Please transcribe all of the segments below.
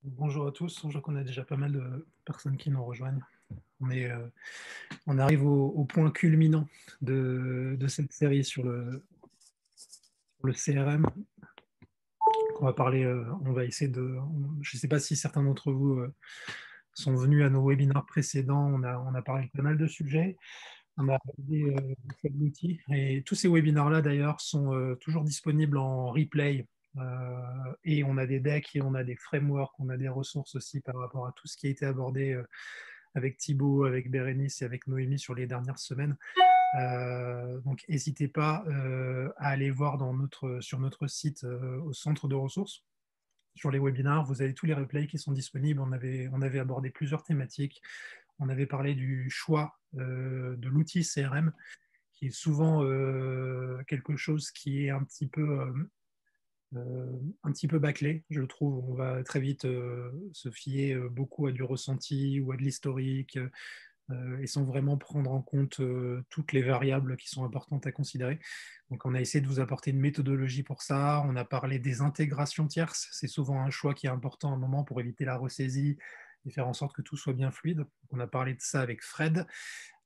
Bonjour à tous, je vois qu'on a déjà pas mal de personnes qui nous rejoignent. On arrive au point culminant de cette série sur le CRM. On va parler, on va essayer je ne sais pas si certains d'entre vous sont venus à nos webinaires précédents, on a parlé de pas mal de sujets, on a abordé des choix d'outils, et tous ces webinaires-là d'ailleurs sont toujours disponibles en replay. Et on a des decks et on a des frameworks, on a des ressources aussi par rapport à tout ce qui a été abordé avec Thibaut, avec Bérénice et avec Noémie sur les dernières semaines. Donc n'hésitez pas à aller voir sur notre site au centre de ressources. Sur les webinaires, vous avez tous les replays qui sont disponibles. On avait abordé plusieurs thématiques. On avait parlé du choix de l'outil CRM, qui est souvent quelque chose qui est un petit peu bâclé, je trouve. On va très vite se fier beaucoup à du ressenti ou à de l'historique et sans vraiment prendre en compte toutes les variables qui sont importantes à considérer. Donc, on a essayé de vous apporter une méthodologie pour ça. On a parlé des intégrations tierces. C'est souvent un choix qui est important à un moment pour éviter la ressaisie et faire en sorte que tout soit bien fluide. On a parlé de ça avec Fred.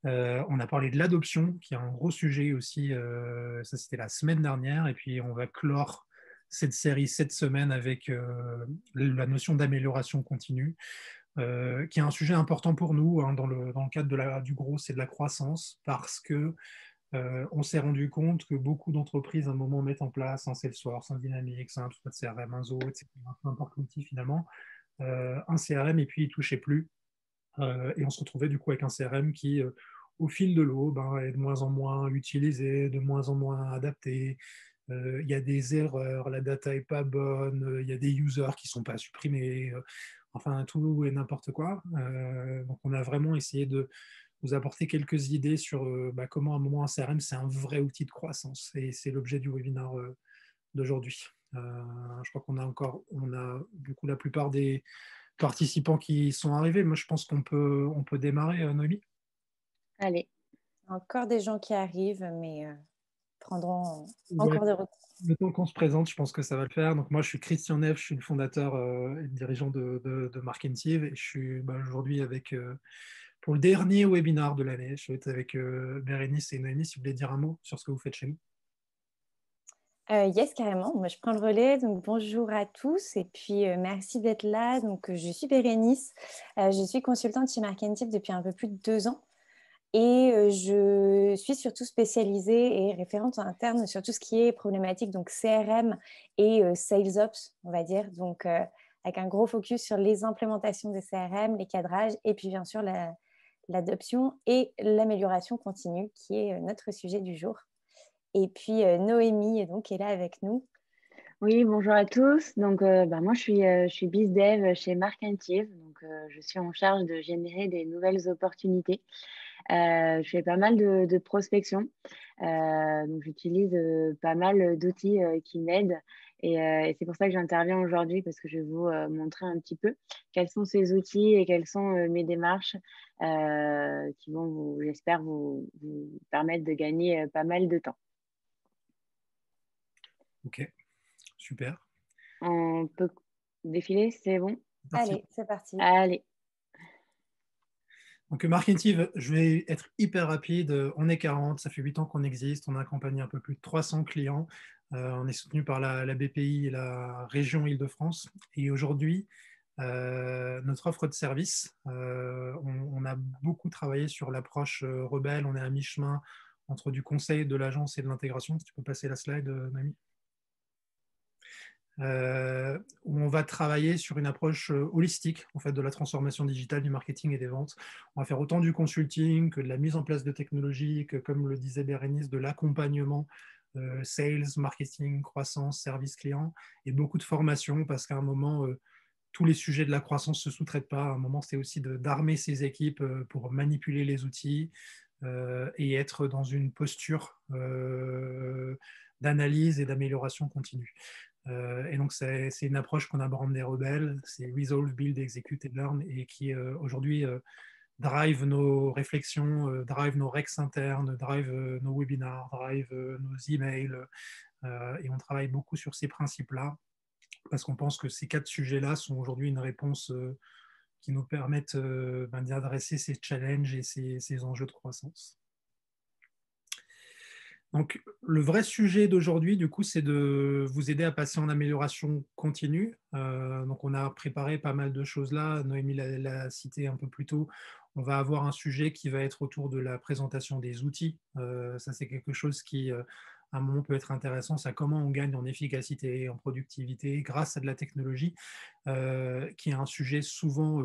On a parlé de l'adoption, qui est un gros sujet aussi. Ça, c'était la semaine dernière. Et puis, on va clore cette série cette semaine avec la notion d'amélioration continue, qui est un sujet important pour nous hein, dans le cadre du gros, c'est de la croissance, parce que on s'est rendu compte que beaucoup d'entreprises à un moment mettent en place un Salesforce, un Dynamics, un CRM, un Zoho, etc., peu importe l'outil finalement, un CRM et puis ils ne touchaient plus. Et on se retrouvait du coup avec un CRM qui, au fil de l'eau, ben, est de moins en moins utilisé, de moins en moins adapté. Il y a des erreurs, la data est pas bonne, il y a des users qui sont pas supprimés, enfin tout et n'importe quoi. Donc on a vraiment essayé de vous apporter quelques idées sur comment à un moment un CRM c'est un vrai outil de croissance et c'est l'objet du webinaire d'aujourd'hui. Je crois on a du coup la plupart des participants qui sont arrivés. Moi je pense on peut démarrer, Noémie. Allez, encore des gens qui arrivent, mais prendront Ouais, encore des retours. le temps qu'on se présente, je pense que ça va le faire. Donc moi, je suis Christian Neff, je suis le fondateur et le dirigeant de Markentive et je suis aujourd'hui avec pour le dernier webinar de l'année. Je vais être avec Bérénice et Noémie. Si vous voulez dire un mot sur ce que vous faites chez nous. Yes, carrément. Moi, je prends le relais. Donc, bonjour à tous et puis merci d'être là. Donc, je suis Bérénice. Je suis consultante chez Markentive depuis un peu plus de 2 ans et je suis surtout spécialisée et référente en interne sur tout ce qui est problématique, donc CRM et Sales Ops, on va dire. Donc, avec un gros focus sur les implémentations des CRM, les cadrages et puis bien sûr l'adoption et l'amélioration continue qui est notre sujet du jour. Et puis Noémie donc, est là avec nous. Oui, bonjour à tous. Donc, moi, je suis BizDev chez Markentive. Donc, je suis en charge de générer des nouvelles opportunités. Je fais pas mal de prospection. Donc, j'utilise pas mal d'outils qui m'aident. Et c'est pour ça que j'interviens aujourd'hui parce que je vais vous montrer un petit peu quels sont ces outils et quelles sont mes démarches qui vont, j'espère, vous permettre de gagner pas mal de temps. Ok, super. On peut défiler, c'est bon? C'est parti. Allez, c'est parti. Allez. Donc, Marketing, je vais être hyper rapide. On est 40, ça fait 8 ans qu'on existe. On a accompagné un peu plus de 300 clients. On est soutenu par la BPI et la région Île-de-France. Et aujourd'hui, notre offre de service, on a beaucoup travaillé sur l'approche rebelle. On est à mi-chemin entre du conseil, de l'agence et de l'intégration. Si tu peux passer la slide, Noémie. Où on va travailler sur une approche holistique en fait, de la transformation digitale du marketing et des ventes. On va faire autant du consulting que de la mise en place de technologies, que comme le disait Bérénice, de l'accompagnement sales, marketing, croissance, service client et beaucoup de formation parce qu'à un moment, tous les sujets de la croissance ne se sous-traitent pas. À un moment, c'est aussi d'armer ces équipes pour manipuler les outils et être dans une posture d'analyse et d'amélioration continue. Et donc, c'est une approche qu'on aborde des rebelles, c'est Resolve, Build, Execute et Learn, et qui aujourd'hui drive nos réflexions, drive nos rex internes, drive nos webinars, drive nos emails, et on travaille beaucoup sur ces principes-là parce qu'on pense que ces 4 sujets-là sont aujourd'hui une réponse qui nous permettent d'y adresser ces challenges et ces enjeux de croissance. Donc, le vrai sujet d'aujourd'hui, du coup, c'est de vous aider à passer en amélioration continue. Donc, on a préparé pas mal de choses là. Noémie l'a cité un peu plus tôt. On va avoir un sujet qui va être autour de la présentation des outils. Ça, c'est quelque chose qui, à un moment, peut être intéressant. C'est comment on gagne en efficacité, en productivité, grâce à de la technologie, qui est un sujet souvent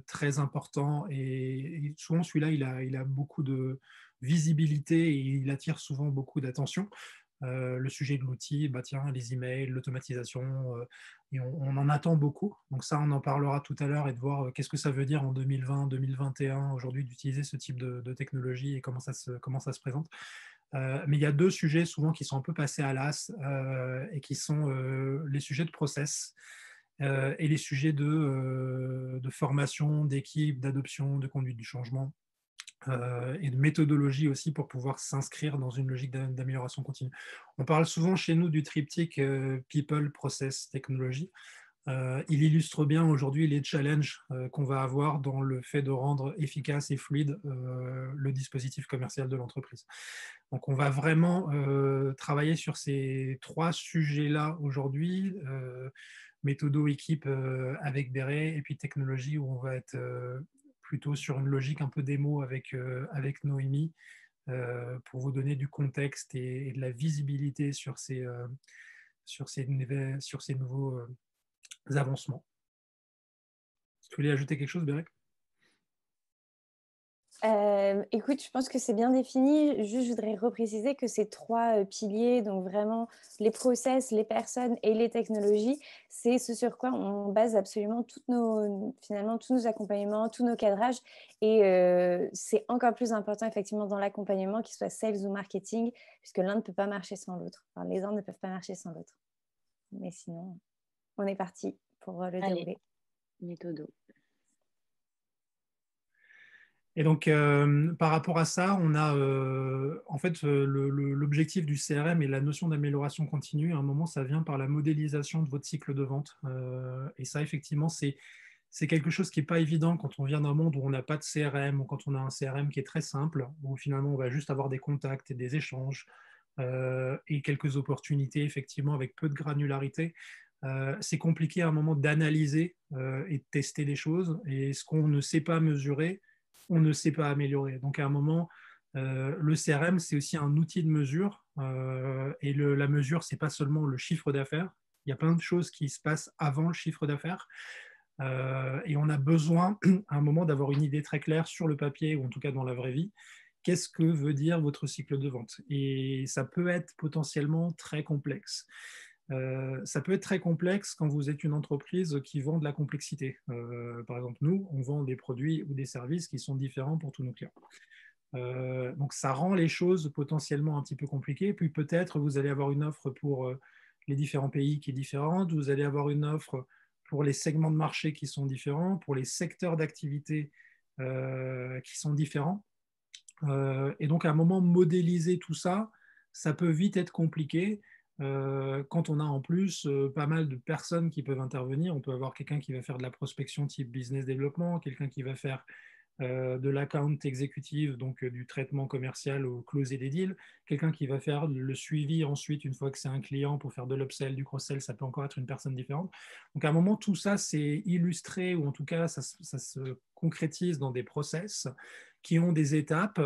très important. Et souvent, celui-là, il a beaucoup de visibilité et il attire souvent beaucoup d'attention. Le sujet de l'outil, bah tiens, les emails, l'automatisation, et on en attend beaucoup. Donc ça, on en parlera tout à l'heure et de voir qu'est-ce que ça veut dire en 2020, 2021, aujourd'hui, d'utiliser ce type de technologie et comment ça se présente. Mais il y a 2 sujets souvent qui sont un peu passés à l'as et qui sont les sujets de process et les sujets de formation, d'équipe, d'adoption, de conduite du changement. Et de méthodologie aussi pour pouvoir s'inscrire dans une logique d'amélioration continue. On parle souvent chez nous du triptyque People, Process, Technology. Il illustre bien aujourd'hui les challenges qu'on va avoir dans le fait de rendre efficace et fluide le dispositif commercial de l'entreprise. Donc on va vraiment travailler sur ces 3 sujets-là aujourd'hui, méthodo, équipe avec Béret, et puis technologie où on va être plutôt sur une logique un peu démo avec Noémie pour vous donner du contexte et de la visibilité sur ces nouveaux avancements. Tu voulais ajouter quelque chose, Béret ? Écoute, je pense que c'est bien défini. Juste, je voudrais repréciser que ces 3 piliers, donc vraiment les process, les personnes et les technologies, c'est ce sur quoi on base absolument finalement tous nos accompagnements, tous nos cadrages. Et c'est encore plus important effectivement dans l'accompagnement, qu'il soit sales ou marketing, puisque l'un ne peut pas marcher sans l'autre. Enfin, les uns ne peuvent pas marcher sans l'autre. Mais sinon, on est parti pour le dérouler. Méthodo. Et donc, par rapport à ça, on a en fait l'objectif du CRM et la notion d'amélioration continue. À un moment, ça vient par la modélisation de votre cycle de vente. Et ça, effectivement, c'est quelque chose qui n'est pas évident quand on vient d'un monde où on n'a pas de CRM ou quand on a un CRM qui est très simple, où finalement, on va juste avoir des contacts et des échanges et quelques opportunités, effectivement, avec peu de granularité. C'est compliqué à un moment d'analyser et de tester des choses. Et ce qu'on ne sait pas mesurer, on ne sait pas améliorer. Donc à un moment, le CRM, c'est aussi un outil de mesure. Et la mesure, ce n'est pas seulement le chiffre d'affaires. Il y a plein de choses qui se passent avant le chiffre d'affaires. Et on a besoin à un moment d'avoir une idée très claire sur le papier, ou en tout cas dans la vraie vie. Qu'est-ce que veut dire votre cycle de vente? Et ça peut être potentiellement très complexe. Ça peut être très complexe quand vous êtes une entreprise qui vend de la complexité. Par exemple, nous, on vend des produits ou des services qui sont différents pour tous nos clients. Donc, ça rend les choses potentiellement un petit peu compliquées. Puis peut-être vous allez avoir une offre pour les différents pays qui est différente. Vous allez avoir une offre pour les segments de marché qui sont différents, pour les secteurs d'activité qui sont différents. Et donc, à un moment, modéliser tout ça, ça peut vite être compliqué. Quand on a en plus pas mal de personnes qui peuvent intervenir, on peut avoir quelqu'un qui va faire de la prospection type business développement, quelqu'un qui va faire de l'account exécutive, donc du traitement commercial ou closer des deals, quelqu'un qui va faire le suivi ensuite une fois que c'est un client pour faire de l'upsell, du cross-sell, ça peut encore être une personne différente. Donc à un moment, tout ça, c'est illustré ou en tout cas, ça se concrétise dans des process qui ont des étapes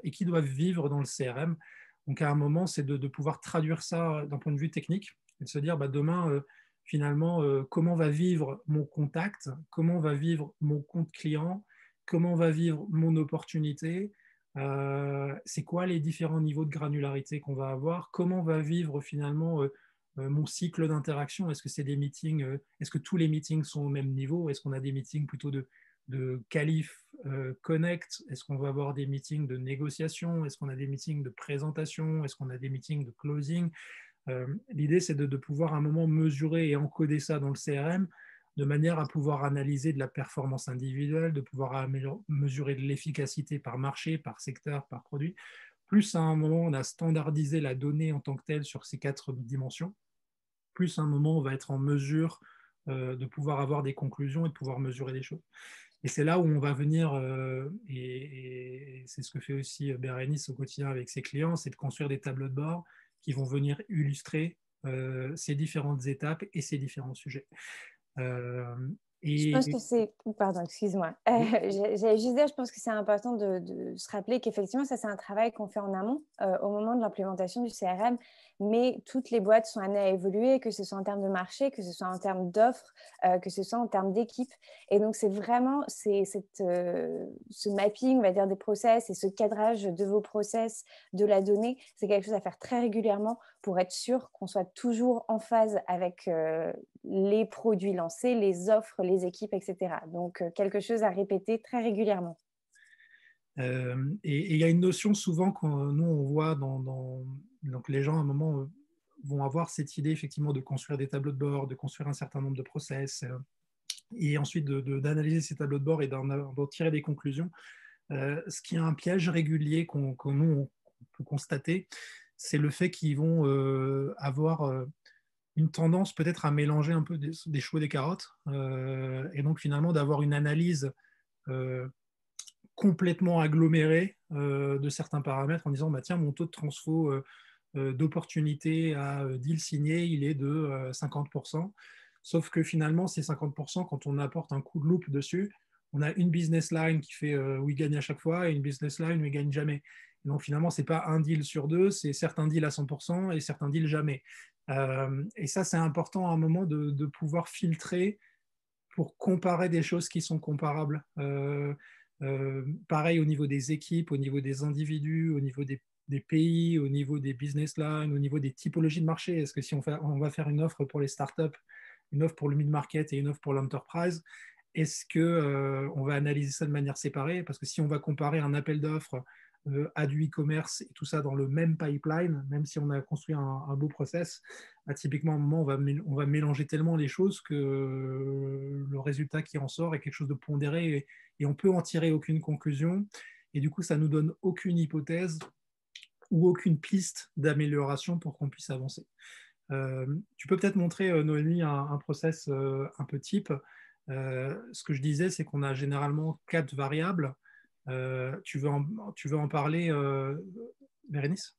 et qui doivent vivre dans le CRM. Donc à un moment, c'est de pouvoir traduire ça d'un point de vue technique et de se dire bah, demain, finalement, comment va vivre mon contact, comment va vivre mon compte client, comment va vivre mon opportunité, c'est quoi les différents niveaux de granularité qu'on va avoir, comment va vivre finalement mon cycle d'interaction, est-ce que c'est des meetings, est-ce que tous les meetings sont au même niveau, est-ce qu'on a des meetings plutôt de qualif connect, est-ce qu'on va avoir des meetings de négociation, est-ce qu'on a des meetings de présentation, est-ce qu'on a des meetings de closing. L'idée c'est de pouvoir à un moment mesurer et encoder ça dans le CRM de manière à pouvoir analyser de la performance individuelle, de pouvoir mesurer de l'efficacité par marché, par secteur, par produit. Plus à un moment, on a standardisé la donnée en tant que telle sur ces 4 dimensions. plus à un moment on va être en mesure de pouvoir avoir des conclusions et de pouvoir mesurer des choses. Et c'est là où on va venir, et c'est ce que fait aussi Bérénice au quotidien avec ses clients, c'est de construire des tableaux de bord qui vont venir illustrer ces différentes étapes et ces différents sujets. Je pense Et que c'est... Pardon, excuse-moi. J'allais juste dire, je pense que c'est important de se rappeler qu'effectivement, ça, c'est un travail qu'on fait en amont au moment de l'implémentation du CRM, mais toutes les boîtes sont amenées à évoluer, que ce soit en termes de marché, que ce soit en termes d'offres, que ce soit en termes d'équipe. Et donc, c'est vraiment ce mapping, on va dire, des process et ce cadrage de vos process, de la donnée, c'est quelque chose à faire très régulièrement pour être sûr qu'on soit toujours en phase avec les produits lancés, les offres, les équipes, etc. Donc, quelque chose à répéter très régulièrement. Et il y a une notion souvent que nous, on voit donc les gens, à un moment, vont avoir cette idée, effectivement, de construire des tableaux de bord, de construire un certain nombre de process, et ensuite d'analyser ces tableaux de bord et d'en tirer des conclusions. Ce qui est un piège régulier qu'on nous, on peut constater, c'est le fait qu'ils vont avoir une tendance peut-être à mélanger un peu des choux et des carottes, et donc finalement d'avoir une analyse complètement agglomérée de certains paramètres en disant bah, tiens, mon taux de transfo d'opportunité à deal signé, il est de 50%. Sauf que finalement, ces 50%, quand on apporte un coup de loupe dessus, on a une business line qui fait où il gagne à chaque fois et une business line où il ne gagne jamais. Et donc finalement, ce n'est pas un deal sur deux, c'est certains deals à 100% et certains deals jamais. Et ça, c'est important à un moment de pouvoir filtrer pour comparer des choses qui sont comparables. Pareil au niveau des équipes, au niveau des individus, au niveau des pays, au niveau des business lines, au niveau des typologies de marché. Est-ce que si on va faire une offre pour les startups, une offre pour le mid-market et une offre pour l'enterprise, est-ce qu'on va analyser ça de manière séparée? Parce que si on va comparer un appel d'offres à du e-commerce et tout ça dans le même pipeline, même si on a construit un beau process, typiquement à un moment, on va mélanger tellement les choses que le résultat qui en sort est quelque chose de pondéré et on peut en tirer aucune conclusion. Et du coup, ça nous donne aucune hypothèse ou aucune piste d'amélioration pour qu'on puisse avancer. Tu peux peut-être montrer, Noémie, un process un peu type. Ce que je disais, c'est qu'on a généralement 4 variables. Tu veux en parler, Bérénice?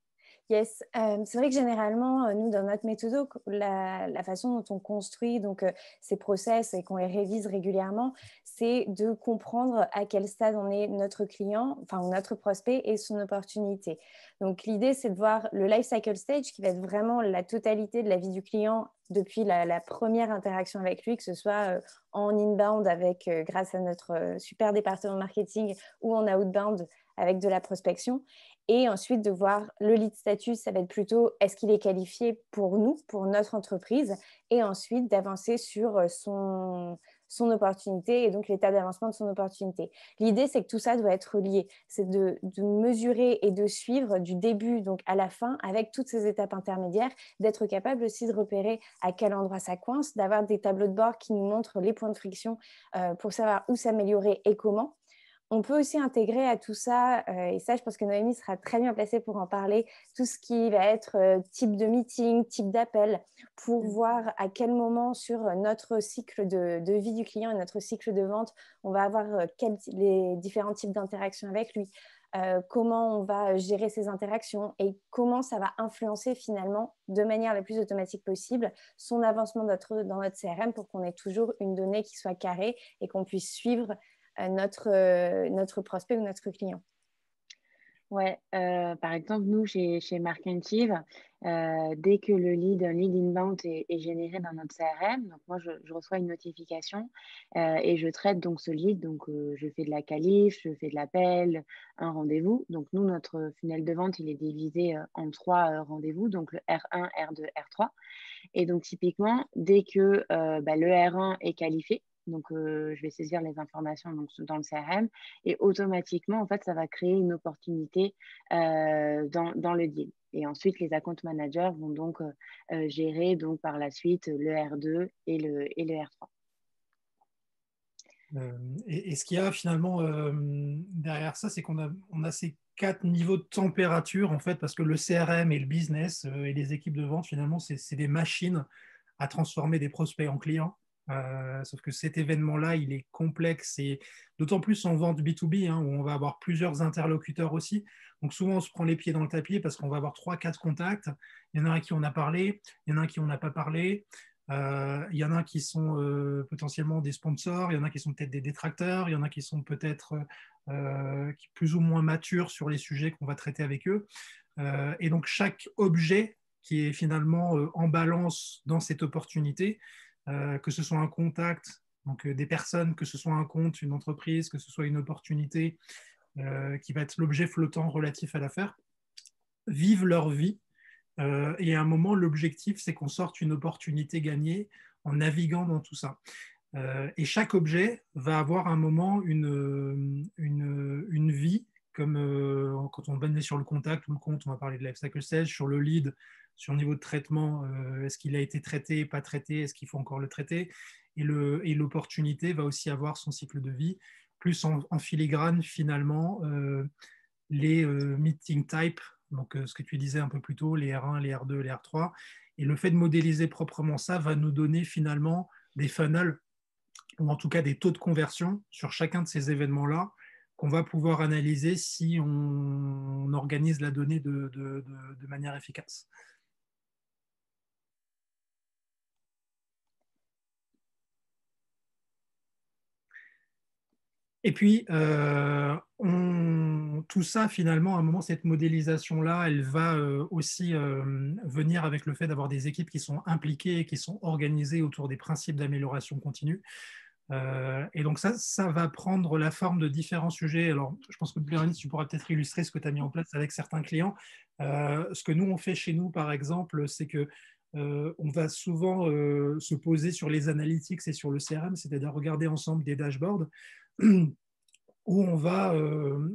Yes, c'est vrai que généralement, nous, dans notre méthode, la façon dont on construit donc, ces process et qu'on les révise régulièrement, c'est de comprendre à quel stade en est notre client, enfin notre prospect et son opportunité. Donc, l'idée, c'est de voir le life cycle stage qui va être vraiment la totalité de la vie du client depuis la première interaction avec lui, que ce soit en inbound avec, grâce à notre super département marketing ou en outbound avec de la prospection. Et ensuite, de voir le lead status, ça va être plutôt est-ce qu'il est qualifié pour nous, pour notre entreprise, et ensuite d'avancer sur son opportunité et donc l'état d'avancement de son opportunité. L'idée, c'est que tout ça doit être lié. C'est de mesurer et de suivre du début donc à la fin avec toutes ces étapes intermédiaires, d'être capable aussi de repérer à quel endroit ça coince, d'avoir des tableaux de bord qui nous montrent les points de friction pour savoir où s'améliorer et comment. On peut aussi intégrer à tout ça, et ça, je pense que Noémie sera très bien placée pour en parler, tout ce qui va être type de meeting, type d'appel, pour voir à quel moment sur notre cycle de vie du client et notre cycle de vente, on va avoir les différents types d'interactions avec lui, comment on va gérer ces interactions et comment ça va influencer finalement, de manière la plus automatique possible, son avancement dans notre CRM pour qu'on ait toujours une donnée qui soit carrée et qu'on puisse suivre notre prospect ou notre client. Ouais, par exemple, nous, chez Markentive, dès que un lead inbound est généré dans notre CRM, donc moi, je reçois une notification et je traite donc ce lead. Donc, je fais de la qualif, je fais de l'appel, un rendez-vous. Donc, nous, notre funnel de vente, il est divisé en 3 rendez-vous, donc le R1, R2, R3. Et donc, typiquement, dès que le R1 est qualifié, donc je vais saisir les informations donc, dans le CRM et automatiquement, en fait, ça va créer une opportunité dans le deal. Et ensuite, les account managers vont donc gérer donc, par la suite le R2 et le R3. Et ce qu'il y a finalement derrière ça, c'est qu'on a ces 4 niveaux de température, en fait, parce que le CRM et le business et les équipes de vente, finalement, c'est des machines à transformer des prospects en clients. Sauf que cet événement-là, il est complexe et d'autant plus en vente B2B, hein, où on va avoir plusieurs interlocuteurs aussi. Donc souvent, on se prend les pieds dans le tapis parce qu'on va avoir 3-4 contacts. Il y en a un à qui on a parlé, il y en a un à qui on n'a pas parlé. Il y en a qui sont potentiellement des sponsors, il y en a qui sont peut-être des détracteurs, il y en a qui sont peut-être plus ou moins matures sur les sujets qu'on va traiter avec eux. Et donc chaque objet qui est finalement en balance dans cette opportunité, que ce soit un contact, donc des personnes, que ce soit un compte, une entreprise, que ce soit une opportunité qui va être l'objet flottant relatif à l'affaire, vivent leur vie. Et à un moment, l'objectif, c'est qu'on sorte une opportunité gagnée en naviguant dans tout ça. Et chaque objet va avoir un moment une vie, comme quand on est sur le contact ou le compte, on va parler de lifecycle sales, sur le lead, sur le niveau de traitement, est-ce qu'il a été traité, pas traité, est-ce qu'il faut encore le traiter, et l'opportunité va aussi avoir son cycle de vie, plus en filigrane finalement les meeting types, donc ce que tu disais un peu plus tôt, les R1, les R2, les R3, et le fait de modéliser proprement ça va nous donner finalement des funnels ou en tout cas des taux de conversion sur chacun de ces événements-là qu'on va pouvoir analyser si on organise la donnée de manière efficace. Et puis, tout ça, finalement, à un moment, cette modélisation-là, elle va aussi venir avec le fait d'avoir des équipes qui sont impliquées, qui sont organisées autour des principes d'amélioration continue. Et donc ça va prendre la forme de différents sujets. Alors, je pense que Bérénice, tu pourras peut-être illustrer ce que tu as mis en place avec certains clients. Ce que nous, on fait chez nous, par exemple, c'est que on va souvent se poser sur les analytics et sur le CRM, c'est-à-dire regarder ensemble des dashboards où on va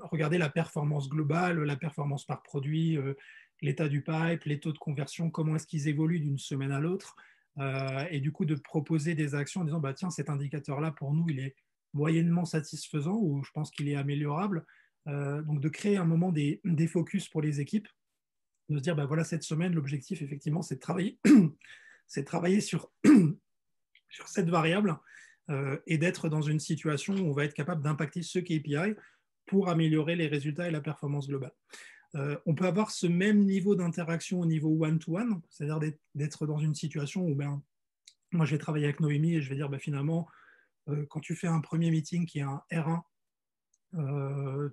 regarder la performance globale, la performance par produit, l'état du pipe, les taux de conversion, comment est-ce qu'ils évoluent d'une semaine à l'autre, et du coup de proposer des actions en disant bah, tiens, cet indicateur-là, pour nous, il est moyennement satisfaisant ou je pense qu'il est améliorable. Donc de créer un moment des focus pour les équipes, de se dire bah, voilà, cette semaine, l'objectif, effectivement, c'est de travailler, c'est de travailler sur cette variable et d'être dans une situation où on va être capable d'impacter ce KPI pour améliorer les résultats et la performance globale. On peut avoir ce même niveau d'interaction au niveau one-to-one, c'est-à-dire d'être dans une situation où moi je vais travailler avec Noémie et je vais dire finalement, quand tu fais un premier meeting qui est un R1,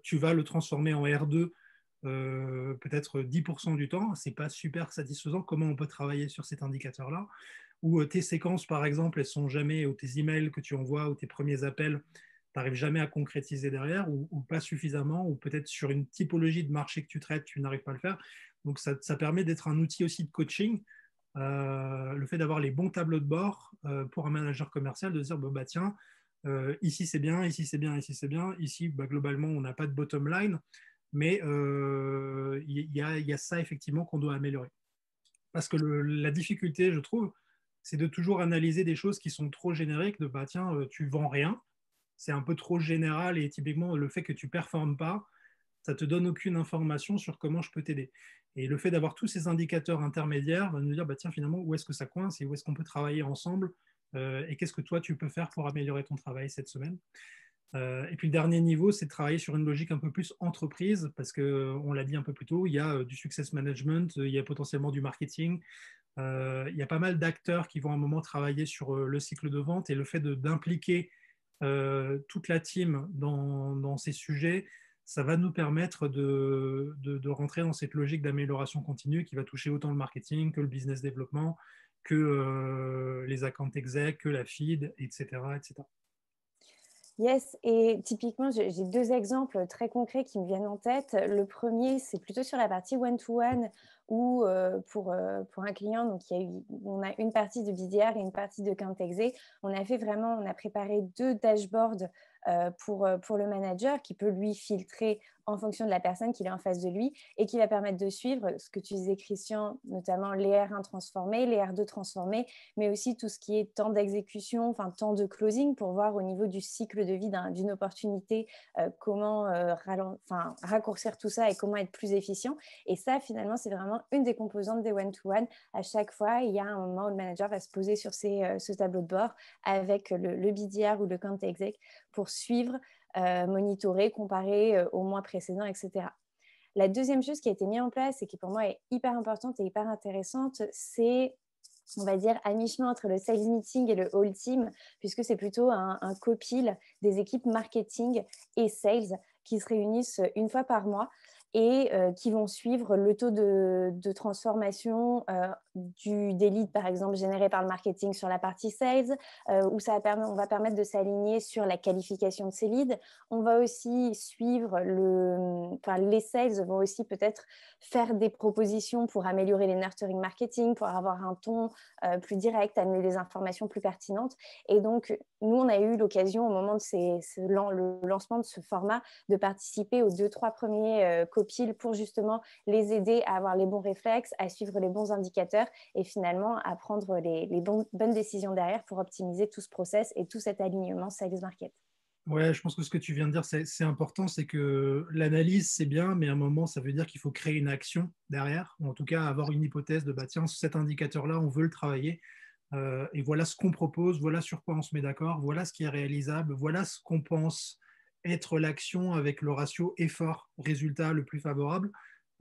tu vas le transformer en R2 peut-être 10% du temps, c'est pas super satisfaisant. Comment on peut travailler sur cet indicateur-là? Ou tes séquences, par exemple, elles sont jamais, ou tes emails que tu envoies, ou tes premiers appels, tu n'arrives jamais à concrétiser derrière, ou pas suffisamment, ou peut-être sur une typologie de marché que tu traites, tu n'arrives pas à le faire. Donc ça permet d'être un outil aussi de coaching. Le fait d'avoir les bons tableaux de bord pour un manager commercial, de se dire bah, tiens, ici c'est bien, ici c'est bien, ici c'est bien, ici globalement on n'a pas de bottom line, mais il y a ça effectivement qu'on doit améliorer. Parce que la difficulté, je trouve, c'est de toujours analyser des choses qui sont trop génériques, de bah tiens, tu vends rien, c'est un peu trop général et typiquement le fait que tu performes pas, ça te donne aucune information sur comment je peux t'aider. Et le fait d'avoir tous ces indicateurs intermédiaires va nous dire bah tiens, finalement, où est-ce que ça coince et où est-ce qu'on peut travailler ensemble et qu'est-ce que toi tu peux faire pour améliorer ton travail cette semaine. Et puis le dernier niveau, c'est de travailler sur une logique un peu plus entreprise, parce qu'on l'a dit un peu plus tôt, il y a du success management, il y a potentiellement du marketing, il y a pas mal d'acteurs qui vont à un moment travailler sur le cycle de vente et le fait d'impliquer toute la team dans ces sujets, ça va nous permettre de rentrer dans cette logique d'amélioration continue qui va toucher autant le marketing que le business développement, que les account exec, que la feed, etc., etc. Yes, et typiquement, j'ai deux exemples très concrets qui me viennent en tête. Le premier, c'est plutôt sur la partie one-to-one, où pour un client, donc on a une partie de BDR et une partie de Count Exec. On a préparé deux dashboards pour le manager qui peut lui filtrer en fonction de la personne qu'il est en face de lui et qui va permettre de suivre ce que tu disais, Christian, notamment les R1 transformés, les R2 transformés, mais aussi tout ce qui est temps d'exécution, enfin temps de closing, pour voir au niveau du cycle de vie d'une opportunité comment raccourcir tout ça et comment être plus efficient. Et ça, finalement, c'est vraiment vraiment une des composantes des one-to-one. À chaque fois, il y a un moment où le manager va se poser sur ce tableau de bord avec le BDR ou le compte exec pour suivre, monitorer, comparer au mois précédent, etc. La deuxième chose qui a été mise en place et qui pour moi est hyper importante et hyper intéressante, c'est, on va dire, à mi-chemin entre le sales meeting et le whole team, puisque c'est plutôt un copil des équipes marketing et sales qui se réunissent une fois par mois et qui vont suivre le taux de transformation des leads, par exemple, générés par le marketing sur la partie sales, où on va permettre de s'aligner sur la qualification de ces leads. On va aussi suivre les sales vont aussi peut-être faire des propositions pour améliorer les nurturing marketing, pour avoir un ton plus direct, amener des informations plus pertinentes. Et donc, nous, on a eu l'occasion au moment de le lancement de ce format de participer aux 2-3 premiers copiles pour justement les aider à avoir les bons réflexes, à suivre les bons indicateurs et finalement à prendre les bonnes décisions derrière pour optimiser tout ce process et tout cet alignement sales market. Ouais, je pense que ce que tu viens de dire, c'est important, c'est que l'analyse, c'est bien, mais à un moment, ça veut dire qu'il faut créer une action derrière, ou en tout cas avoir une hypothèse de, bah, tiens, cet indicateur-là, on veut le travailler, et voilà ce qu'on propose, voilà sur quoi on se met d'accord, voilà ce qui est réalisable, voilà ce qu'on pense être l'action avec le ratio effort-résultat le plus favorable,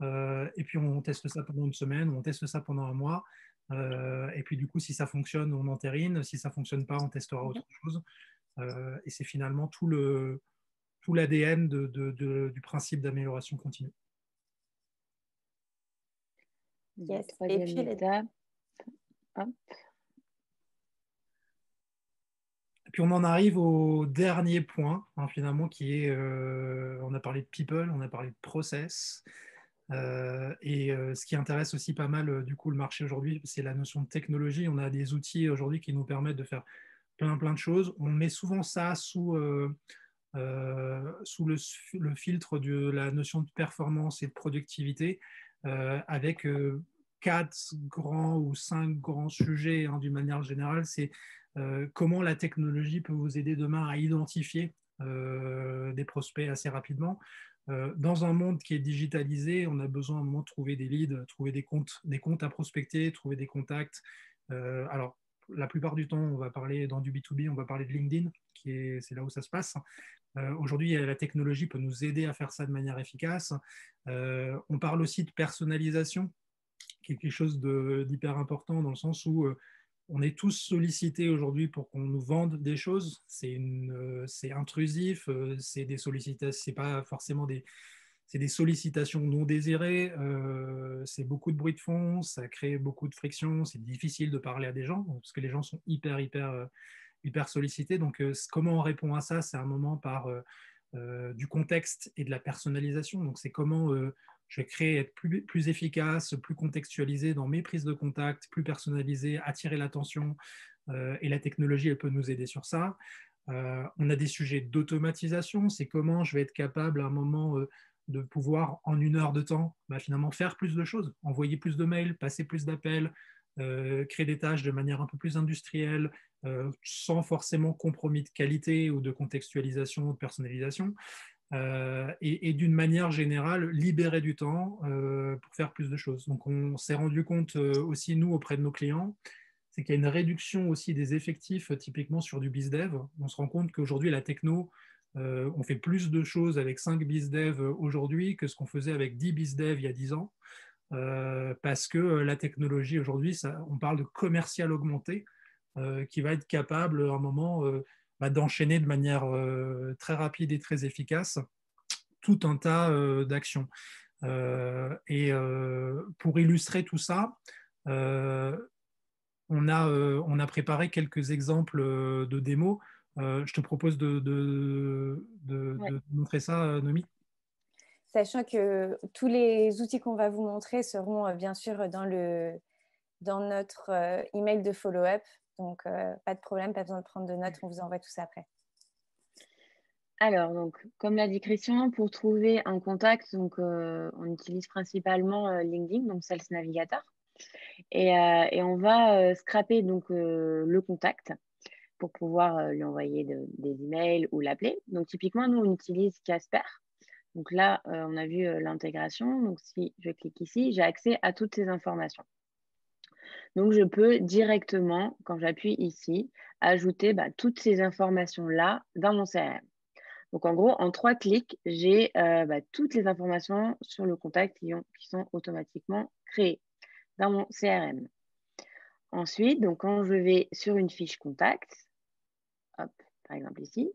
et puis on teste ça pendant une semaine, ou on teste ça pendant un mois, et puis du coup, si ça fonctionne, on entérine, si ça ne fonctionne pas, on testera autre chose. Et c'est finalement tout l'ADN du principe d'amélioration continue. Yes. Troisième étape. Hop. Et puis on en arrive au dernier point, hein, finalement, qui est, on a parlé de people, on a parlé de process. Ce qui intéresse aussi pas mal du coup le marché aujourd'hui, c'est la notion de technologie. On a des outils aujourd'hui qui nous permettent de faire plein de choses. On met souvent ça sous le filtre de la notion de performance et de productivité, avec 4 ou 5 grands sujets, hein, d'une manière générale. C'est comment la technologie peut vous aider demain à identifier des prospects assez rapidement. Dans un monde qui est digitalisé, on a besoin à un moment de trouver des leads, trouver des comptes à prospecter, trouver des contacts. Alors, la plupart du temps, on va parler dans du B2B, on va parler de LinkedIn, c'est là où ça se passe. Aujourd'hui, la technologie peut nous aider à faire ça de manière efficace. On parle aussi de personnalisation, qui est quelque chose d'hyper important dans le sens où on est tous sollicités aujourd'hui pour qu'on nous vende des choses. C'est intrusif, c'est des sollicitations, c'est pas forcément c'est des sollicitations non désirées, c'est beaucoup de bruit de fond, ça crée beaucoup de friction, c'est difficile de parler à des gens parce que les gens sont hyper sollicités. Donc, comment on répond à ça? C'est un moment par du contexte et de la personnalisation. Donc, c'est comment je vais créer, être plus efficace, plus contextualisé dans mes prises de contact, plus personnalisé, attirer l'attention. Et la technologie, elle peut nous aider sur ça. On a des sujets d'automatisation. C'est comment je vais être capable à un moment de pouvoir, en 1 heure de temps, finalement faire plus de choses, envoyer plus de mails, passer plus d'appels, créer des tâches de manière un peu plus industrielle, sans forcément compromis de qualité ou de contextualisation ou de personnalisation. Et d'une manière générale, libérer du temps pour faire plus de choses. Donc, on s'est rendu compte aussi, nous, auprès de nos clients, c'est qu'il y a une réduction aussi des effectifs, typiquement sur du BizDev. On se rend compte qu'aujourd'hui, la techno, on fait plus de choses avec 5 BizDev aujourd'hui que ce qu'on faisait avec 10 BizDev il y a 10 ans. Parce que la technologie aujourd'hui, on parle de commercial augmenté, qui va être capable à un moment d'enchaîner de manière très rapide et très efficace tout un tas d'actions. Pour illustrer tout ça, on a préparé quelques exemples de démos. Je te propose de montrer ça, Nomi. Sachant que tous les outils qu'on va vous montrer seront bien sûr dans notre email de follow-up. Donc, pas de problème, pas besoin de prendre de notes, on vous envoie tout ça après. Alors, donc, comme l'a dit Christian, pour trouver un contact, donc, on utilise principalement LinkedIn, donc Sales Navigator. Et on va scraper donc, le contact pour pouvoir lui envoyer des emails ou l'appeler. Donc, typiquement, nous, on utilise Casper. Donc là, on a vu l'intégration. Donc si je clique ici, j'ai accès à toutes ces informations. Donc je peux directement, quand j'appuie ici, ajouter toutes ces informations-là dans mon CRM. Donc en gros, en 3 clics, j'ai toutes les informations sur le contact qui sont automatiquement créées dans mon CRM. Ensuite, donc quand je vais sur une fiche contact, hop, par exemple ici,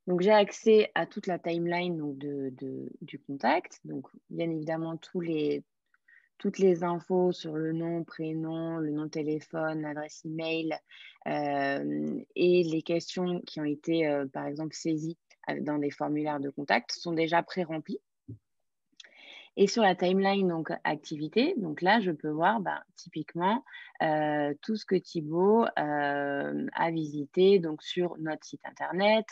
donc j'ai accès à toute la timeline donc, du contact. Donc bien évidemment toutes les infos sur le nom, prénom, le nom de téléphone, l'adresse email et les questions qui ont été par exemple saisies dans des formulaires de contact sont déjà pré-remplies. Et sur la timeline, donc activité, donc là, je peux voir typiquement tout ce que Thibaut a visité donc, sur notre site internet,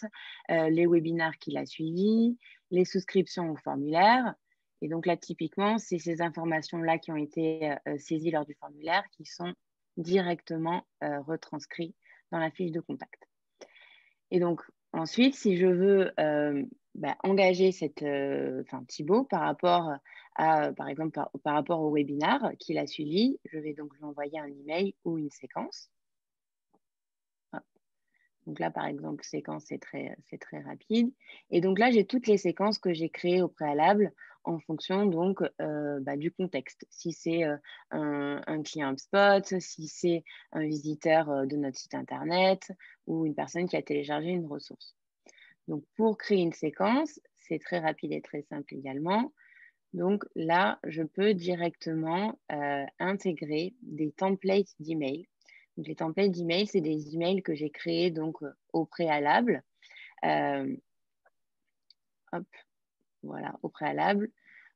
les webinaires qu'il a suivis, les souscriptions au formulaire. Et donc là, typiquement, c'est ces informations-là qui ont été saisies lors du formulaire qui sont directement retranscrites dans la fiche de contact. Et donc, ensuite, si je veux engager Thibaut par rapport à, par exemple, par rapport au webinaire qu'il a suivi, je vais donc lui envoyer un email ou une séquence. Donc là, par exemple, séquence, c'est très rapide. Et donc là, j'ai toutes les séquences que j'ai créées au préalable en fonction donc du contexte. Si c'est un client HubSpot, si c'est un visiteur de notre site internet ou une personne qui a téléchargé une ressource. Donc pour créer une séquence, c'est très rapide et très simple également. Donc là, je peux directement intégrer des templates d'email. Donc, les templates d'email, c'est des emails que j'ai créés donc, au préalable. Au préalable,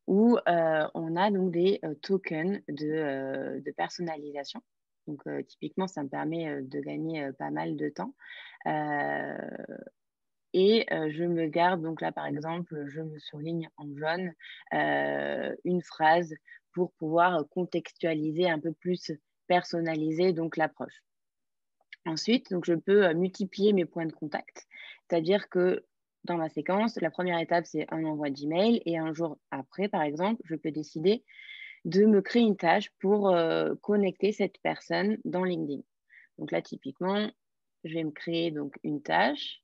où on a donc des tokens de personnalisation. Donc, typiquement, ça me permet de gagner pas mal de temps. Et je me garde, donc là, par exemple, je me souligne en jaune une phrase pour pouvoir contextualiser un peu plus, personnaliser donc l'approche. Ensuite, donc, je peux multiplier mes points de contact, c'est-à-dire que dans ma séquence, la première étape, c'est un envoi d'email et un jour après, par exemple, je peux décider de me créer une tâche pour connecter cette personne dans LinkedIn. Donc là, typiquement, je vais me créer donc une tâche.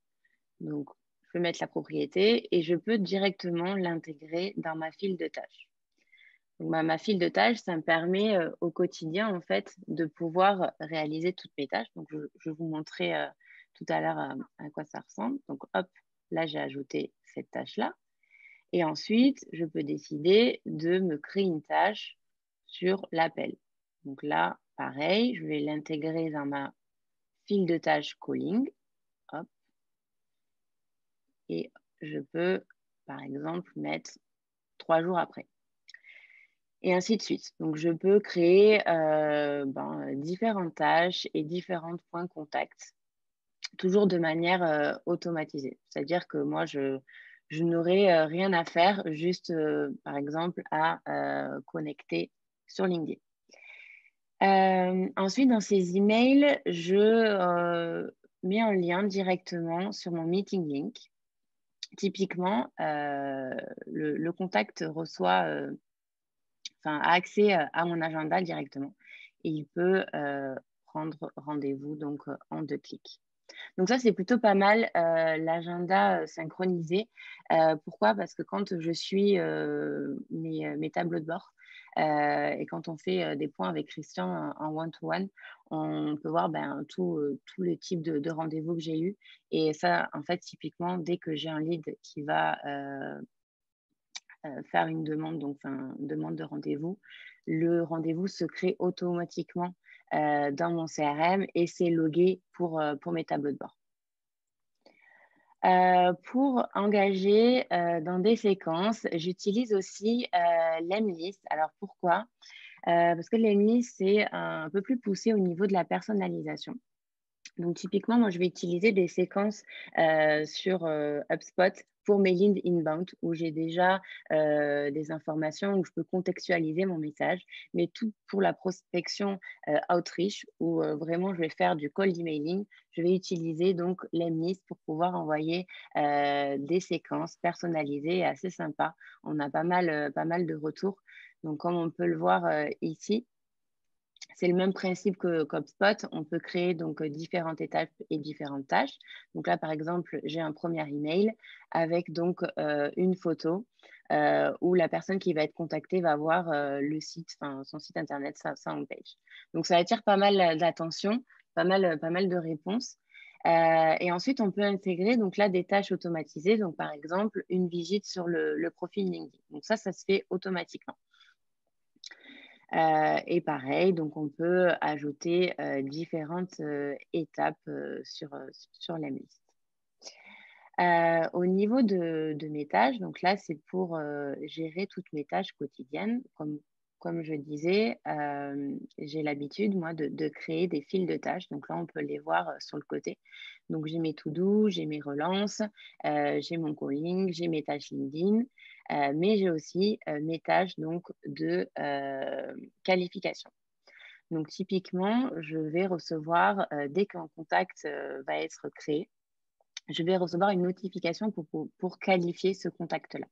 Donc, je peux mettre la propriété et je peux directement l'intégrer dans ma file de tâches. Donc, ma file de tâches, ça me permet au quotidien, en fait, de pouvoir réaliser toutes mes tâches. Donc, je vais vous montrer tout à l'heure à quoi ça ressemble. Donc, hop, là, j'ai ajouté cette tâche-là. Et ensuite, je peux décider de me créer une tâche sur l'appel. Donc là, pareil, je vais l'intégrer dans ma file de tâches calling. Hop. Et je peux, par exemple, mettre 3 jours après. Et ainsi de suite. Donc, je peux créer différentes tâches et différents points de contact, toujours de manière automatisée. C'est-à-dire que moi, je n'aurai rien à faire, juste, par exemple, à connecter sur LinkedIn. Ensuite, dans ces emails, je mets un lien directement sur mon meeting link. Typiquement, le contact a accès à mon agenda directement et il peut prendre rendez-vous donc en 2 clics. Donc ça, c'est plutôt pas mal, l'agenda synchronisé. Pourquoi? Parce que quand je suis mes tableaux de bord et quand on fait des points avec Christian en one-to-one, on peut voir tout le type de rendez-vous que j'ai eu. Et ça, en fait, typiquement, dès que j'ai un lead qui va faire une demande, donc demande de rendez-vous, le rendez-vous se crée automatiquement dans mon CRM et c'est logué pour mes tableaux de bord. Pour engager dans des séquences, j'utilise aussi l'Emlist. Alors pourquoi? Parce que l'Emlist, c'est un peu plus poussé au niveau de la personnalisation. Donc typiquement, moi, je vais utiliser des séquences sur HubSpot pour mes leads inbound, où j'ai déjà des informations, où je peux contextualiser mon message, mais tout pour la prospection outreach, où vraiment je vais faire du cold emailing. Je vais utiliser donc l'Emlist pour pouvoir envoyer des séquences personnalisées et assez sympas. On a pas mal de retours. Donc, comme on peut le voir ici, c'est le même principe que HubSpot. On peut créer donc différentes étapes et différentes tâches. Donc là, par exemple, j'ai un premier email avec donc une photo où la personne qui va être contactée va voir le site, enfin son site internet, sa homepage. Donc ça attire pas mal d'attention, pas mal de réponses. Et ensuite, on peut intégrer donc là des tâches automatisées. Donc par exemple, une visite sur le profil LinkedIn. Donc ça se fait automatiquement. Et pareil, donc on peut ajouter différentes étapes sur la liste. Au niveau de mes tâches, donc là, c'est pour gérer toutes mes tâches quotidiennes. Comme je disais, j'ai l'habitude, moi, de créer des fils de tâches. Donc là, on peut les voir sur le côté. Donc, j'ai mes to-do, j'ai mes relances, j'ai mon calling, j'ai mes tâches LinkedIn, mais j'ai aussi mes tâches donc, de qualification. Donc, typiquement, je vais recevoir, dès qu'un contact va être créé, je vais recevoir une notification pour qualifier ce contact-là.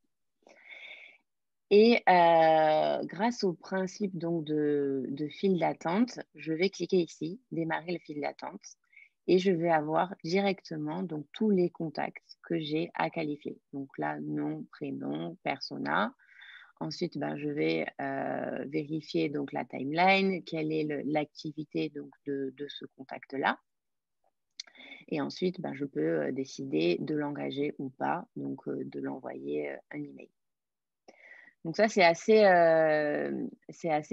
Et grâce au principe donc, de file d'attente, je vais cliquer ici, démarrer le fil d'attente, et je vais avoir directement donc, tous les contacts que j'ai à qualifier. Donc là, nom, prénom, persona. Ensuite, ben, je vais vérifier donc, la timeline, quelle est l'activité de ce contact-là. Et ensuite, ben, je peux décider de l'engager ou pas, donc de l'envoyer un email. Donc ça, c'est assez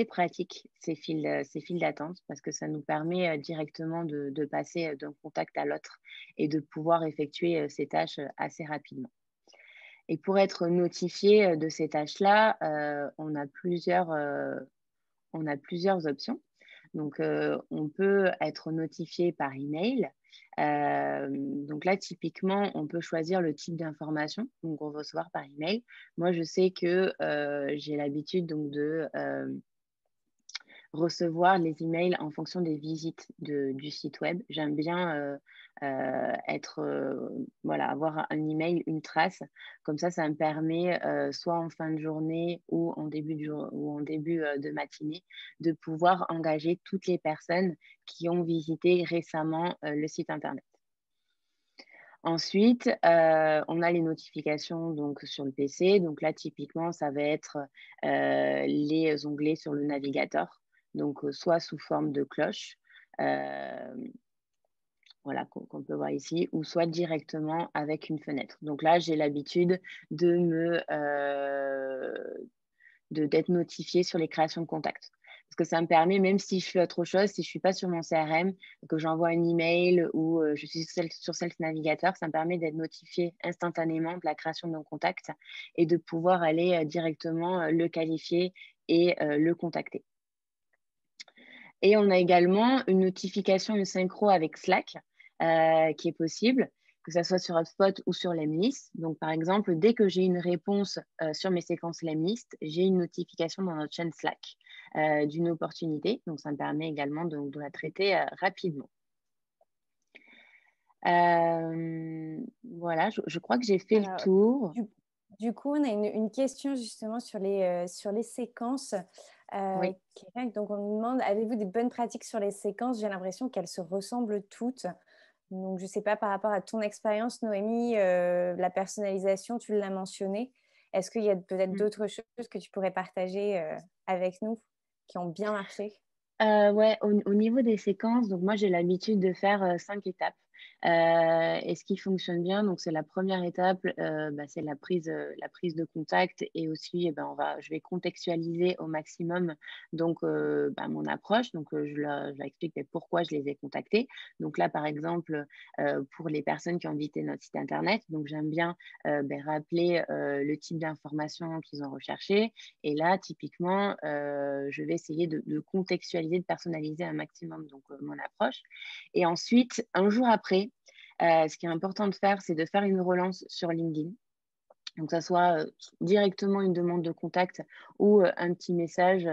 pratique, ces fils d'attente, parce que ça nous permet directement de passer d'un contact à l'autre et de pouvoir effectuer ces tâches assez rapidement. Et pour être notifié de ces tâches-là, on a plusieurs options. Donc, on peut être notifié par email. Donc là, typiquement, on peut choisir le type d'information qu'on va recevoir par email. Moi, je sais que j'ai l'habitude donc de recevoir les emails en fonction des visites du site web. J'aime bien avoir un email, une trace. Comme ça me permet, soit en fin de journée ou en début de matinée, de pouvoir engager toutes les personnes qui ont visité récemment le site internet. Ensuite, on a les notifications donc, sur le PC. Donc là, typiquement, ça va être les onglets sur le navigateur, donc soit sous forme de cloche, voilà, qu'on peut voir ici, ou soit directement avec une fenêtre. Donc là, j'ai l'habitude d'être notifiée sur les créations de contacts. Parce que ça me permet, même si je fais autre chose, si je ne suis pas sur mon CRM, que j'envoie un email ou je suis sur Sales Navigator, ça me permet d'être notifiée instantanément de la création d'un contact et de pouvoir aller directement le qualifier et le contacter. Et on a également une notification, une synchro avec Slack qui est possible, que ce soit sur HubSpot ou sur Lemlist. Donc, par exemple, dès que j'ai une réponse sur mes séquences Lemlist, j'ai une notification dans notre chaîne Slack d'une opportunité. Donc, ça me permet également de la traiter rapidement. Voilà, je crois que j'ai fait le tour. Du coup, on a une question justement sur les séquences. Oui. Donc, on nous demande, avez-vous des bonnes pratiques sur les séquences? J'ai l'impression qu'elles se ressemblent toutes. Donc, je ne sais pas, par rapport à ton expérience, Noémie, la personnalisation, tu l'as mentionné. Est-ce qu'il y a peut-être d'autres choses que tu pourrais partager avec nous qui ont bien marché? Ouais, au niveau des séquences, donc moi j'ai l'habitude de faire 5 étapes. Et ce qui fonctionne bien, donc c'est la première étape, c'est la prise de contact et aussi je vais contextualiser au maximum donc mon approche. Donc je leur explique pourquoi je les ai contactés. Donc là par exemple pour les personnes qui ont visité notre site internet, donc j'aime bien rappeler le type d'information qu'ils ont recherché. Et là typiquement je vais essayer de contextualiser, de personnaliser un maximum donc mon approche. Et ensuite, un jour après, ce qui est important de faire, c'est de faire une relance sur LinkedIn. Donc, ça soit directement une demande de contact ou un petit message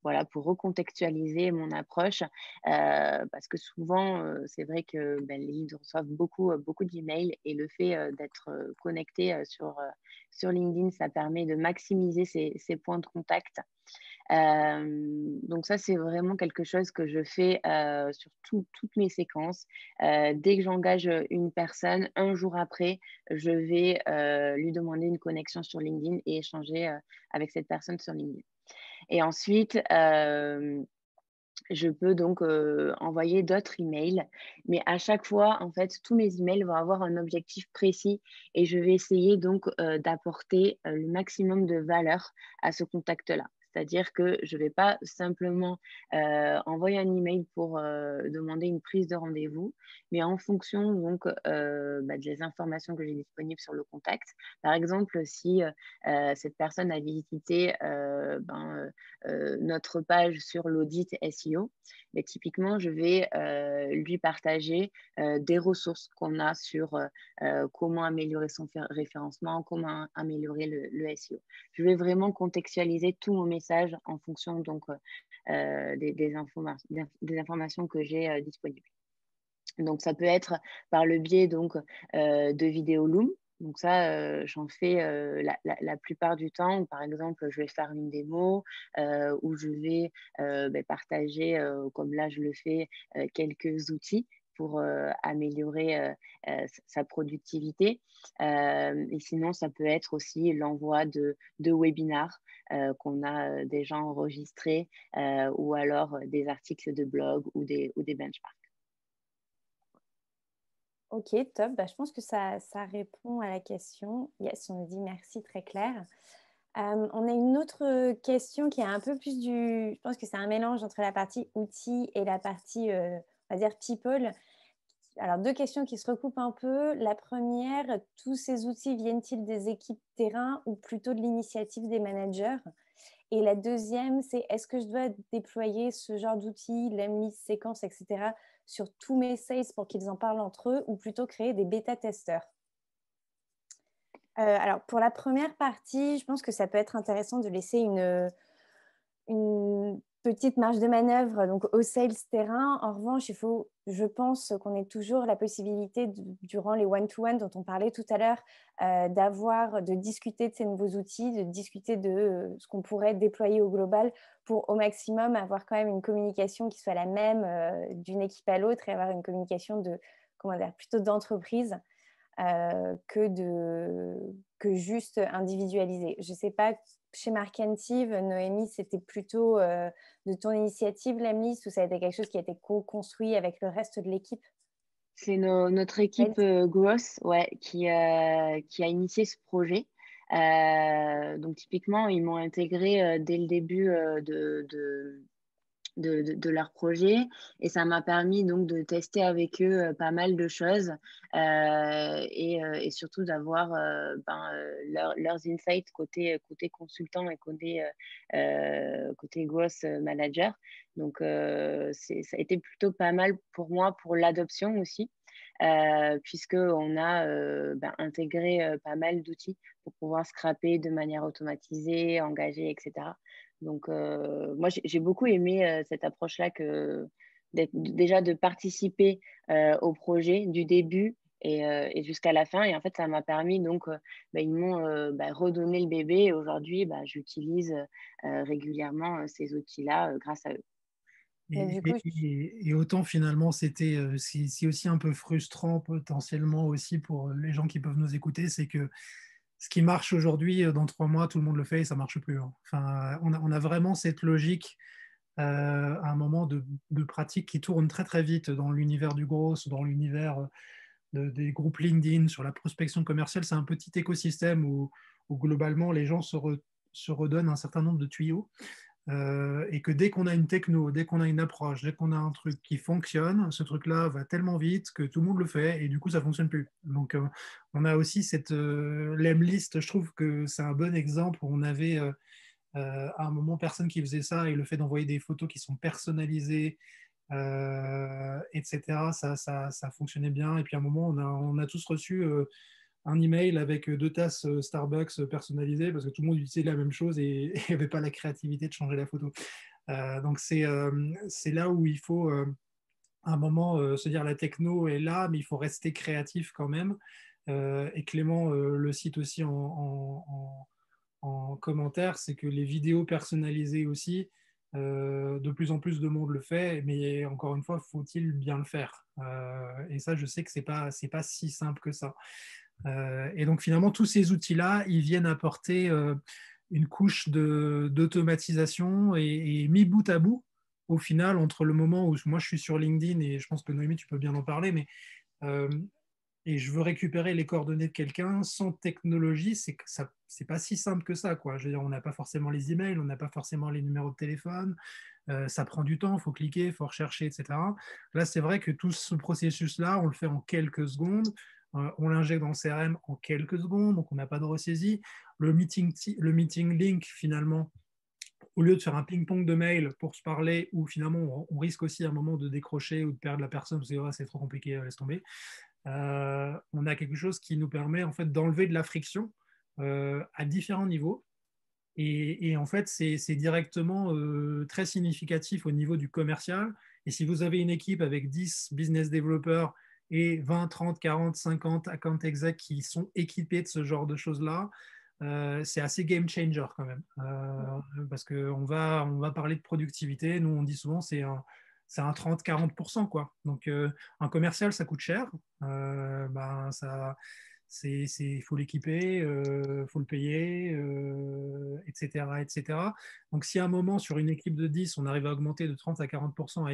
voilà, pour recontextualiser mon approche. Parce que souvent, c'est vrai que les leads reçoivent beaucoup d'emails et le fait d'être connecté sur LinkedIn, ça permet de maximiser ces points de contact. Donc ça, c'est vraiment quelque chose que je fais sur toutes mes séquences. Dès que j'engage une personne, un jour après, je vais lui demander une connexion sur LinkedIn et échanger avec cette personne sur LinkedIn. Et ensuite, je peux donc envoyer d'autres emails, mais à chaque fois, en fait, tous mes emails vont avoir un objectif précis et je vais essayer donc d'apporter le maximum de valeur à ce contact-là. C'est-à-dire que je ne vais pas simplement envoyer un email pour demander une prise de rendez-vous, mais en fonction donc des informations que j'ai disponibles sur le contact. Par exemple, si cette personne a visité notre page sur l'audit SEO, mais typiquement, je vais lui partager des ressources qu'on a sur comment améliorer son référencement, comment améliorer le SEO. Je vais vraiment contextualiser tout mon message en fonction donc, des informations que j'ai disponibles. Donc, ça peut être par le biais donc, de vidéos Loom. Donc ça, j'en fais la plupart du temps. Par exemple, je vais faire une démo où je vais partager, comme là je le fais, quelques outils pour améliorer sa productivité. Et sinon, ça peut être aussi l'envoi de webinars qu'on a déjà enregistrés ou alors des articles de blog ou des benchmarks. Ok, top. Je pense que ça répond à la question. Yes, on nous dit merci, très clair. On a une autre question qui est un peu plus je pense que c'est un mélange entre la partie outils et la partie, on va dire, people. Alors, deux questions qui se recoupent un peu. La première, tous ces outils viennent-ils des équipes terrain ou plutôt de l'initiative des managers? Et la deuxième, c'est est-ce que je dois déployer ce genre d'outils, l'emlist, séquence, etc., sur tous mes sales pour qu'ils en parlent entre eux ou plutôt créer des bêta-testeurs? Alors, pour la première partie, je pense que ça peut être intéressant de laisser une petite marge de manœuvre donc au sales terrain. En revanche, je pense qu'on ait toujours la possibilité durant les one-to-one dont on parlait tout à l'heure, de discuter de ces nouveaux outils, de discuter de ce qu'on pourrait déployer au global pour au maximum avoir quand même une communication qui soit la même d'une équipe à l'autre et avoir une communication plutôt d'entreprise que juste individualisée. Je ne sais pas, chez Markentive, Noémie, c'était plutôt de ton initiative, l'emlist, ou ça a été quelque chose qui a été co-construit avec le reste de l'équipe? C'est notre équipe Growth qui a initié ce projet. Donc, typiquement, ils m'ont intégré dès le début de leur projet et ça m'a permis donc de tester avec eux pas mal de choses et surtout d'avoir leurs insights côté consultant et côté growth manager. Donc ça a été plutôt pas mal pour moi pour l'adoption aussi. Puisqu'on a intégré pas mal d'outils pour pouvoir scraper de manière automatisée, engagée, etc. Donc, moi, j'ai beaucoup aimé cette approche-là déjà de participer au projet du début et jusqu'à la fin. Et en fait, ça m'a permis, donc, ils m'ont redonné le bébé. Et aujourd'hui, j'utilise régulièrement ces outils-là grâce à eux. Et autant finalement, c'est aussi un peu frustrant potentiellement aussi pour les gens qui peuvent nous écouter, c'est que ce qui marche aujourd'hui, dans 3 mois, tout le monde le fait et ça ne marche plus. Enfin, on a vraiment cette logique à un moment de pratique qui tourne très très vite dans l'univers du gros, dans l'univers des groupes LinkedIn, sur la prospection commerciale. C'est un petit écosystème où globalement les gens se redonnent un certain nombre de tuyaux. Et que dès qu'on a une techno, dès qu'on a une approche, dès qu'on a un truc qui fonctionne, ce truc-là va tellement vite que tout le monde le fait et du coup ça fonctionne plus. Donc on a aussi cette l'emlist, je trouve que c'est un bon exemple où on avait à un moment personne qui faisait ça et le fait d'envoyer des photos qui sont personnalisées, etc. Ça fonctionnait bien et puis à un moment on a tous reçu un email avec 2 tasses Starbucks personnalisées parce que tout le monde utilisait la même chose et il n'y avait pas la créativité de changer la photo. Donc c'est là où il faut à un moment se dire la techno est là, mais il faut rester créatif quand même. Et Clément le cite aussi en commentaire, c'est que les vidéos personnalisées aussi, de plus en plus de monde le fait, mais encore une fois, faut-il bien le faire et ça, je sais que c'est pas si simple que ça. Et donc finalement, tous ces outils-là, ils viennent apporter une couche d'automatisation et mis bout à bout, au final, entre le moment où moi je suis sur LinkedIn, et je pense que Noémie, tu peux bien en parler, mais euh, et je veux récupérer les coordonnées de quelqu'un sans technologie, c'est pas si simple que ça, quoi. Je veux dire, on n'a pas forcément les emails, on n'a pas forcément les numéros de téléphone, ça prend du temps, il faut cliquer, il faut rechercher, etc. Là, c'est vrai que tout ce processus-là, on le fait en quelques secondes, on l'injecte dans le CRM en quelques secondes, donc on n'a pas de ressaisie. Le meeting link, finalement, au lieu de faire un ping-pong de mails pour se parler, où finalement on risque aussi à un moment de décrocher ou de perdre la personne parce que oh, c'est trop compliqué, laisse tomber. On a quelque chose qui nous permet en fait d'enlever de la friction à différents niveaux. Et en fait, c'est directement très significatif au niveau du commercial. Et si vous avez une équipe avec 10 business developers et 20, 30, 40, 50 account execs qui sont équipés de ce genre de choses-là, c'est assez game changer quand même. Parce on va parler de productivité. Nous, on dit souvent c'est un 30-40%, quoi. Donc, un commercial, ça coûte cher. Ben, il faut l'équiper, il faut le payer, etc., etc. Donc, si à un moment, sur une équipe de 10, on arrive à augmenter de 30 à 40%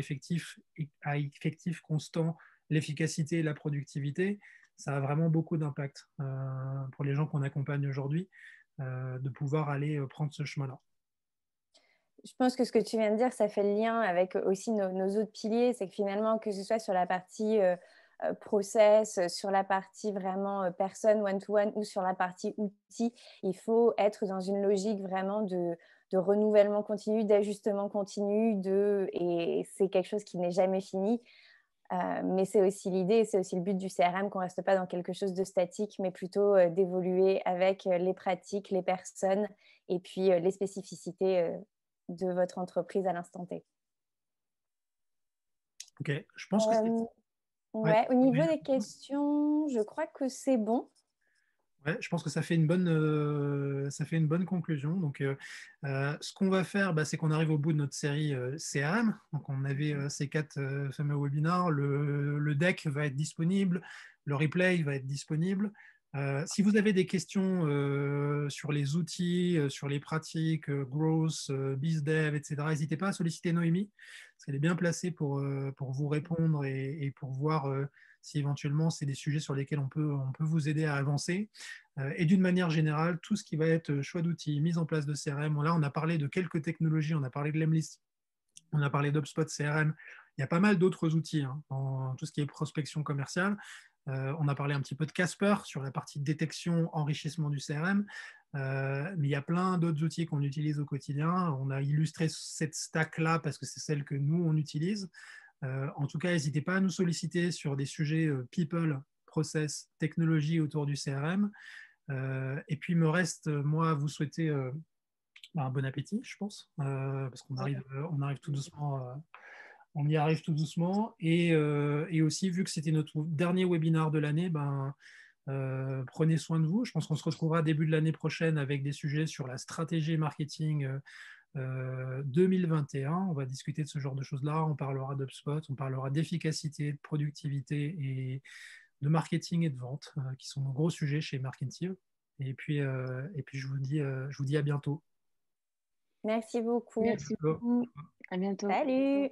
à effectif constant l'efficacité et la productivité, ça a vraiment beaucoup d'impact pour les gens qu'on accompagne aujourd'hui, de pouvoir aller prendre ce chemin-là. Je pense que ce que tu viens de dire, ça fait le lien avec aussi nos autres piliers. C'est que finalement, que ce soit sur la partie process, sur la partie vraiment personne, one-to-one ou sur la partie outils, il faut être dans une logique vraiment de renouvellement continu, d'ajustement continu, et c'est quelque chose qui n'est jamais fini. Mais c'est aussi l'idée, c'est aussi le but du CRM, qu'on ne reste pas dans quelque chose de statique, mais plutôt d'évoluer avec les pratiques, les personnes et puis les spécificités de votre entreprise à l'instant T. Ok, je pense que c'est... Ouais. Ouais, au niveau des questions, je crois que c'est bon. Ouais, je pense que ça fait ça fait une bonne conclusion. Donc, ce qu'on va faire, bah, c'est qu'on arrive au bout de notre série CRM. Donc, on avait ces 4 fameux webinars. Le deck va être disponible, le replay va être disponible. Si vous avez des questions sur les outils, sur les pratiques, growth, BizDev, etc., n'hésitez pas à solliciter Noémie, parce qu'elle est bien placée pour vous répondre et pour voir si éventuellement c'est des sujets sur lesquels on peut vous aider à avancer. Et d'une manière générale, tout ce qui va être choix d'outils, mise en place de CRM, là on a parlé de quelques technologies, on a parlé de Lemlist, on a parlé d'HubSpot CRM, il y a pas mal d'autres outils dans tout ce qui est prospection commerciale. On a parlé un petit peu de Casper sur la partie détection, enrichissement du CRM, mais il y a plein d'autres outils qu'on utilise au quotidien. On a illustré cette stack-là parce que c'est celle que nous, on utilise. En tout cas, n'hésitez pas à nous solliciter sur des sujets people, process, technologie autour du CRM. Et puis, il me reste, moi, à vous souhaiter un bon appétit, je pense, parce on arrive tout doucement. On y arrive tout doucement. Et aussi, vu que c'était notre dernier webinar de l'année, prenez soin de vous. Je pense qu'on se retrouvera début de l'année prochaine avec des sujets sur la stratégie marketing 2021. On va discuter de ce genre de choses-là. On parlera d'HubSpot, on parlera d'efficacité, de productivité et de marketing et de vente, qui sont nos gros sujets chez Marketing. Et puis je vous dis à bientôt. Merci beaucoup. Merci beaucoup. À bientôt. Salut.